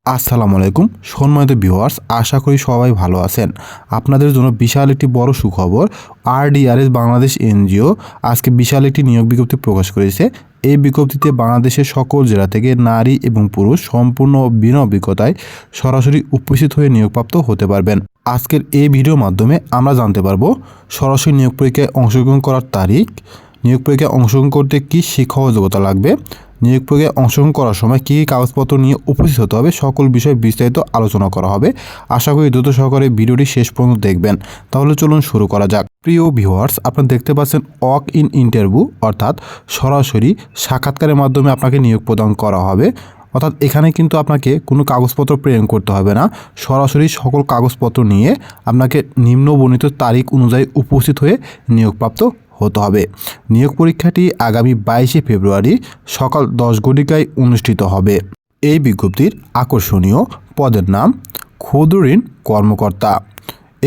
আসসালামু আলাইকুম সম্মানিত ভিউয়ার্স, আশা করি সবাই ভালো আছেন। আপনাদের জন্য বিশাল একটি বড় সুখবর। আরডিআরএস বাংলাদেশ এনজিও আজকে বিশাল একটি নিয়োগ বিজ্ঞপ্তি প্রকাশ করেছে। এই বিজ্ঞপ্তিতে বাংলাদেশের সকল জেলা থেকে নারী এবং পুরুষ সম্পূর্ণ বিনা অভিজ্ঞতায় সরাসরি উপস্থিত হয়ে নিয়োগপ্রাপ্ত হতে পারবেন। আজকের এই ভিডিওর মাধ্যমে আমরা জানতে পারবো সরাসরি নিয়োগ পরীক্ষায় অংশগ্রহণ করার তারিখ, নিয়োগ পরীক্ষায় অংশগ্রহণ করতে কী শিক্ষা ও যোগ্যতা লাগবে, নিয়োগ প্রক্রিয়ায় অংশগ্রহণ করার সময় কী কী কাগজপত্র নিয়ে উপস্থিত হতে হবে, সকল বিষয়ে বিস্তারিত আলোচনা করা হবে। আশা করি দ্রুত সহকারে ভিডিওটি শেষ পর্যন্ত দেখবেন। তাহলে চলুন শুরু করা যাক। প্রিয় ভিউয়ার্স, আপনারা দেখতে পাচ্ছেন ওয়াক ইন ইন্টারভিউ, অর্থাৎ সরাসরি সাক্ষাৎকারের মাধ্যমে আপনাকে নিয়োগ প্রদান করা হবে। অর্থাৎ এখানে কিন্তু আপনাকে কোনো কাগজপত্র প্রেরণ করতে হবে না, সরাসরি সকল কাগজপত্র নিয়ে আপনাকে নিম্নবর্ণিত তারিখ অনুযায়ী উপস্থিত হয়ে নিয়োগপ্রাপ্ত হতে হবে। নিয়োগ পরীক্ষাটি আগামী 22শে ফেব্রুয়ারি সকাল 10 ঘটিকায় অনুষ্ঠিত হবে। এই বিজ্ঞপ্তির আকর্ষণীয় পদের নাম ক্ষুদ্র ঋণ কর্মকর্তা।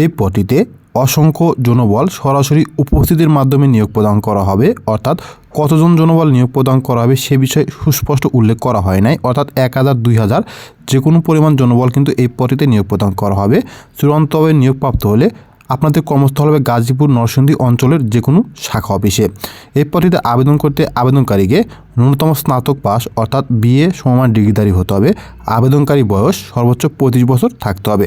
এই পদটিতে অসংখ্য জনবল সরাসরি উপস্থিতির মাধ্যমে নিয়োগ প্রদান করা হবে। অর্থাৎ কতজন জনবল নিয়োগ প্রদান করা হবে সে বিষয়ে সুস্পষ্ট উল্লেখ করা হয় নাই। অর্থাৎ 1000, 2000 যে কোনো পরিমাণ জনবল কিন্তু এই পদটিতে নিয়োগ প্রদান করা হবে। চূড়ান্তভাবে নিয়োগপ্রাপ্ত হলে আপনাদের কর্মস্থল হবে গাজীপুর নরসিংদী অঞ্চলের যে কোনো শাখা অফিসে। এই পদটিতে আবেদন করতে আবেদনকারীকে ন্যূনতম স্নাতক পাস অর্থাৎ বিএ সমমান ডিগ্রিধারী হতে হবে। আবেদনকারী বয়স সর্বোচ্চ 25 বছর থাকতে হবে।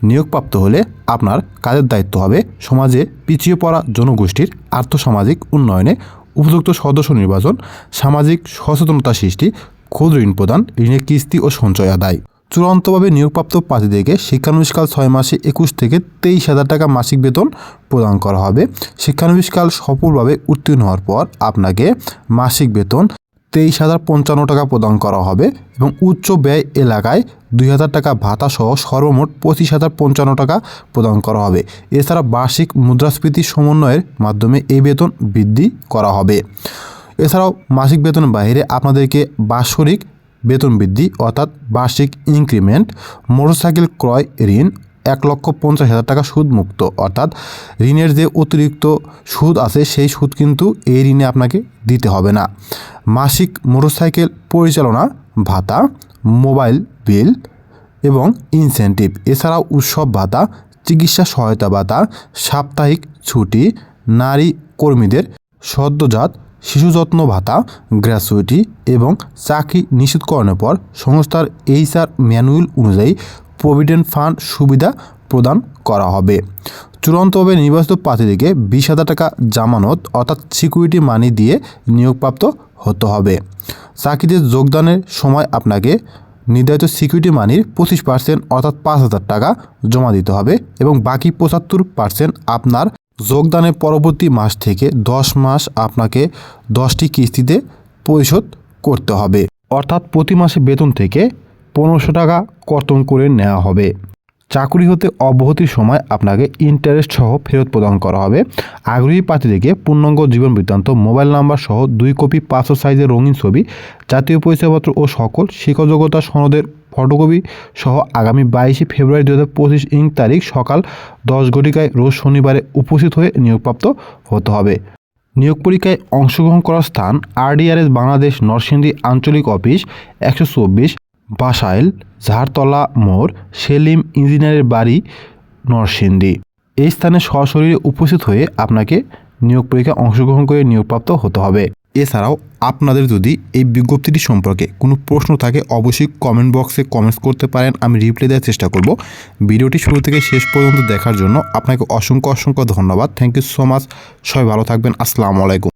নিয়োগপ্রাপ্ত হলে আপনার কাজের দায়িত্ব হবে সমাজে পিছিয়ে পড়া জনগোষ্ঠীর আর্থসামাজিক উন্নয়নে উপযুক্ত সদস্য নির্বাচন, সামাজিক সচেতনতা সৃষ্টি, ক্ষুদ্র ঋণ প্রদান, ঋণের কিস্তি ও সঞ্চয় আদায়। চূড়ান্তভাবে নিয়োগপ্রাপ্ত প্রার্থীদেরকে শিক্ষানবিশকাল 6 মাসে 21 থেকে 23,000 টাকা মাসিক বেতন প্রদান করা হবে। শিক্ষানবিশকাল সফলভাবে উত্তীর্ণ হওয়ার পর আপনাকে মাসিক বেতন 23,055 টাকা প্রদান করা হবে এবং উচ্চ ব্যয় এলাকায় 2,000 টাকা ভাতা সহ সর্বমোট 25,055 টাকা প্রদান করা হবে। এছাড়া বার্ষিক মুদ্রাস্ফীতি সমন্বয়ের মাধ্যমে এই বেতন বৃদ্ধি করা হবে। এছাড়াও মাসিক বেতনের বাইরে আপনাদেরকে বাৎসরিক বেতন বৃদ্ধি অর্থাৎ বার্ষিক ইনক্রিমেন্ট, মোটরসাইকেল ক্রয় ঋণ 1,50,000 টাকা সুদ মুক্ত, অর্থাৎ ঋণের যে অতিরিক্ত সুদ আছে সেই সুদ কিন্তু এই ঋণে আপনাকে দিতে হবে না। মাসিক মোটরসাইকেল পরিচালনা ভাতা, মোবাইল বিল এবং ইনসেন্টিভ, এছাড়াও উৎসব ভাতা, চিকিৎসা সহায়তা ভাতা, সাপ্তাহিক ছুটি, নারী কর্মীদের সদ্যজাত শিশু যত্ন ভাতা, গ্র্যাচুইটি এবং চাকরি নিশ্চিতকরণের পর সংস্থার HR ম্যানুয়াল অনুযায়ী প্রভিডেন্ট ফান্ড সুবিধা প্রদান করা হবে। চূড়ান্তভাবে নির্বাচিত প্রার্থীদেরকে 20,000 টাকা জামানত অর্থাৎ সিকিউরিটি মানি দিয়ে নিয়োগপ্রাপ্ত হতে হবে। চাকরিতে যোগদানের সময় আপনাকে নির্ধারিত সিকিউরিটি মানির 25% অর্থাৎ 5,000 টাকা জমা দিতে হবে এবং বাকি 75% আপনার যোগদানের পরবর্তী মাস থেকে 10 মাস আপনাকে 10টি কিস্তিতে পরিশোধ করতে হবে। অর্থাৎ প্রতি মাসে বেতন থেকে 1500 টাকা কর্তন করে নেওয়া হবে। চাকরি হতে অব্যাহতির সময় আপনাকে ইন্টারেস্ট সহ ফেরত প্রদান করা হবে। আগ্রহী প্রার্থীদেরকে পূর্ণাঙ্গ জীবন বৃত্তান্ত, মোবাইল নাম্বার সহ 2 কপি পাসপোর্ট সাইজের রঙিন ছবি, জাতীয় পরিচয়পত্র ও সকল শিক্ষাযোগ্যতা সনদের ফটোকপি সহ আগামী 22শে ফেব্রুয়ারি 2025 তারিখ সকাল 10 ঘটিকায় রোজ শনিবারে উপস্থিত হয়ে নিয়োগপ্রাপ্ত হতে হবে। নিয়োগ পরীক্ষায় অংশগ্রহণ করার স্থান আরডিআরএস বাংলাদেশ নরসিংদী আঞ্চলিক অফিস, 124 বাসাইল ঝাড়তলা মোড়, সেলিম ইঞ্জিনিয়ারের বাড়ি, নরসিংদী। এই স্থানে সশরীরে উপস্থিত হয়ে আপনাকে নিয়োগ পরীক্ষায় অংশগ্রহণ করে নিয়োগপ্রাপ্ত হতে হবে। এছাড়াও আপনাদের যদি এই বিজ্ঞপ্তিটি সম্পর্কে কোনো প্রশ্ন থাকে অবশ্যই কমেন্ট বক্সে কমেন্টস করতে পারেন, আমি রিপ্লাই দেওয়ার চেষ্টা করব। ভিডিওটি শুরু থেকে শেষ পর্যন্ত দেখার জন্য আপনাকে অসংখ্য ধন্যবাদ। Thank you so much. সবাই ভালো থাকবেন। আসসালামু আলাইকুম।